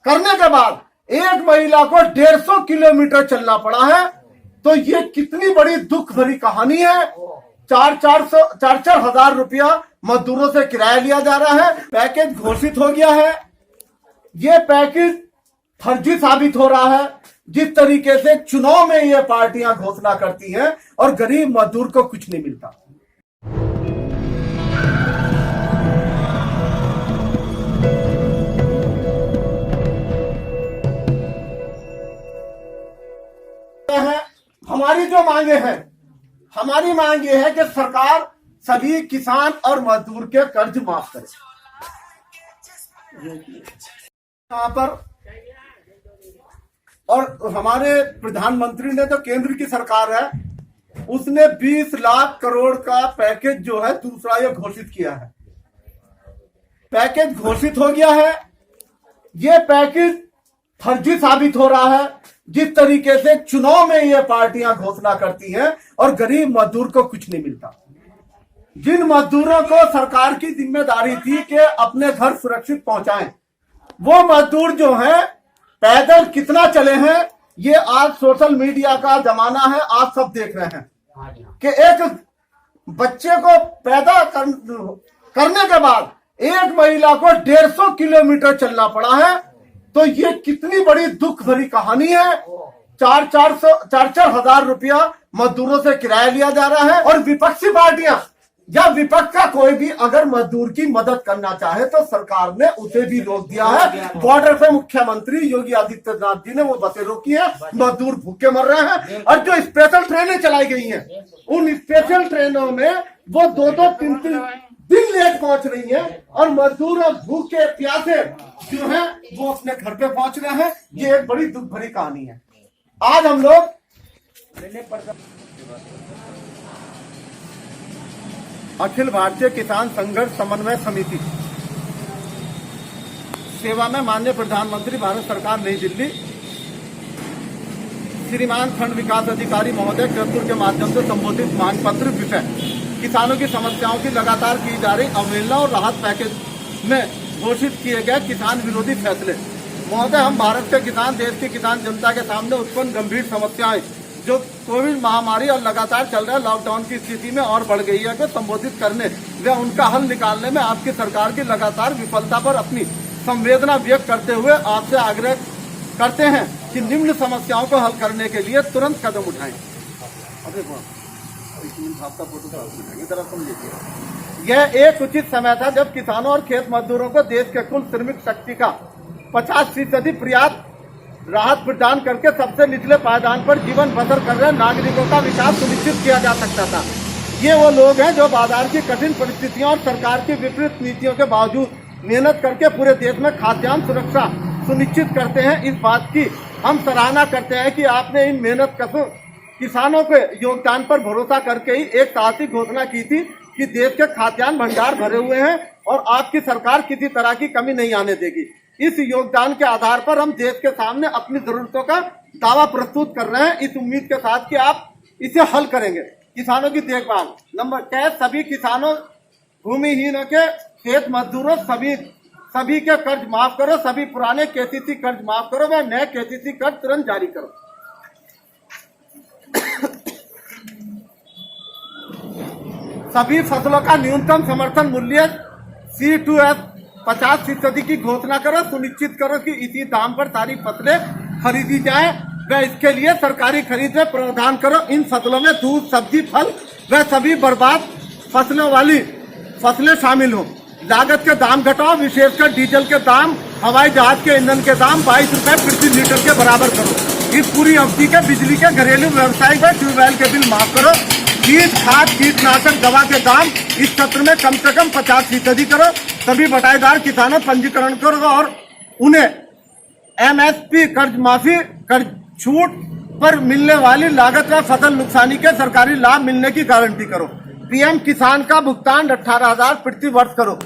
करने के बाद एक महिला को 150 किलोमीटर चलना पड़ा है। तो ये कितनी बड़ी दुख भरी कहानी है। 4-4 हजार रुपया मजदूरों से किराया लिया जा रहा है। पैकेज घोषित हो गया है। ये पैकेज फर्जी साबित हो रहा है। जिस तरीके से चुनाव में ये पार्टियां घोषणा करती हैं और गरीब मजदूर को कुछ नहीं मिलता। हमारी जो मांगे हैं, हमारी मांग ये है कि सरकार सभी किसान और मजदूर के कर्ज माफ करे। यहाँ पर और हमारे प्रधानमंत्री ने जो केंद्र की सरकार है उसने 20 लाख करोड़ का पैकेज जो है दूसरा ये घोषित किया है। पैकेज घोषित हो गया है। ये पैकेज फर्जी साबित हो रहा है। जिस तरीके से चुनाव में ये पार्टियां घोषणा करती हैं और गरीब मजदूर को कुछ नहीं मिलता। जिन मजदूरों को सरकार की जिम्मेदारी थी कि अपने घर सुरक्षित पहुंचाएं, वो मजदूर जो हैं पैदल कितना चले हैं, ये आज सोशल मीडिया का जमाना है, आप सब देख रहे हैं कि एक बच्चे को पैदा करने के बाद एक महिला को 150 किलोमीटर चलना पड़ा है। तो ये कितनी बड़ी दुख भरी कहानी है। 4-4 हजार रुपया मजदूरों से किराया लिया जा रहा है। और विपक्षी पार्टियां या विपक्ष का कोई भी अगर मजदूर की मदद करना चाहे तो सरकार ने उसे भी रोक दिया है। बॉर्डर पे मुख्यमंत्री योगी आदित्यनाथ जी ने वो बसें रोकी है, मजदूर भूखे मर रहे हैं। और जो स्पेशल ट्रेनें चलाई गई हैं, उन स्पेशल ट्रेनों में वो 2-2, 3-3 दिन लेट पहुंच रही है और मजदूर और भूखे प्यासे जो है वो अपने घर पे पहुंच रहे हैं। ये एक बड़ी दुख भरी कहानी है। आज हम लोग अखिल भारतीय किसान संघर्ष समन्वय समिति सेवा में माननीय प्रधानमंत्री भारत सरकार नई दिल्ली श्रीमान खंड विकास अधिकारी महोदय कृतुर के माध्यम से संबोधित मांग पत्र विषय किसानों की समस्याओं की लगातार की जा रही अवहेलना और राहत पैकेज में घोषित किए गए किसान विरोधी फैसले। महोदय, हम भारत के किसान, देश की किसान जनता के सामने उत्पन्न गंभीर समस्याएं जो कोविड महामारी और लगातार चल रहे लॉकडाउन की स्थिति में और बढ़ गई है को संबोधित करने व उनका हल निकालने में आपकी सरकार की लगातार विफलता पर अपनी संवेदना व्यक्त करते हुए आपसे आग्रह करते हैं कि निम्न समस्याओं को हल करने के लिए तुरंत कदम उठाएं। यह एक उचित समय था जब किसानों और खेत मजदूरों को देश के कुल श्रमिक शक्ति का 50% पर्याप्त राहत प्रदान करके सबसे निचले पायदान पर जीवन बसर कर रहे नागरिकों का विकास सुनिश्चित किया जा सकता था। ये वो लोग हैं जो बाजार की कठिन परिस्थितियों और सरकार की विपरीत नीतियों के बावजूद मेहनत करके पूरे देश में खाद्यान्न सुरक्षा सुनिश्चित करते हैं। इस बात की हम सराहना करते हैं कि आपने इन मेहनत कश किसानों के योगदान पर भरोसा करके ही एक साहसिक घोषणा की थी कि देश के खाद्यान्न भंडार भरे हुए हैं और आपकी सरकार किसी तरह की कमी नहीं आने देगी। इस योगदान के आधार पर हम देश के सामने अपनी जरूरतों का दावा प्रस्तुत कर रहे हैं, इस उम्मीद के साथ कि आप इसे हल करेंगे। किसानों की देखभाल नंबर 10 सभी किसानों, भूमिहीनों के, खेत मजदूरों सभी के कर्ज माफ करो। सभी पुराने केसीसी कर्ज माफ करो व नए केसीसी कर्ज तुरंत जारी करो। सभी फसलों का न्यूनतम समर्थन मूल्य C2F 50% की घोषणा करो। सुनिश्चित करो कि इसी दाम पर सारी फसलें खरीदी जाए व इसके लिए सरकारी खरीद में प्रावधान करो। इन फसलों में दूध, सब्जी, फल व सभी बर्बाद फसलों वाली फसलें शामिल हो। लागत के दाम घटाओ, विशेषकर डीजल के दाम, हवाई जहाज के ईंधन के दाम 22 रुपए प्रति लीटर के बराबर करो। इस पूरी अवधि के बिजली के, घरेलू, व्यावसायिक व ट्यूबवेल के बिल माफ करो। बीज, खाद, कीटनाशक दवा के दाम इस सत्र में कम से कम 50% करो। सभी बटाईदार किसानों पंजीकरण करो और उन्हें MSP कर्ज माफी, कर्ज छूट पर मिलने वाली लागत व फसल नुकसानी के सरकारी लाभ मिलने की गारंटी करो। PM किसान का भुगतान 18,000 प्रति वर्ष करो।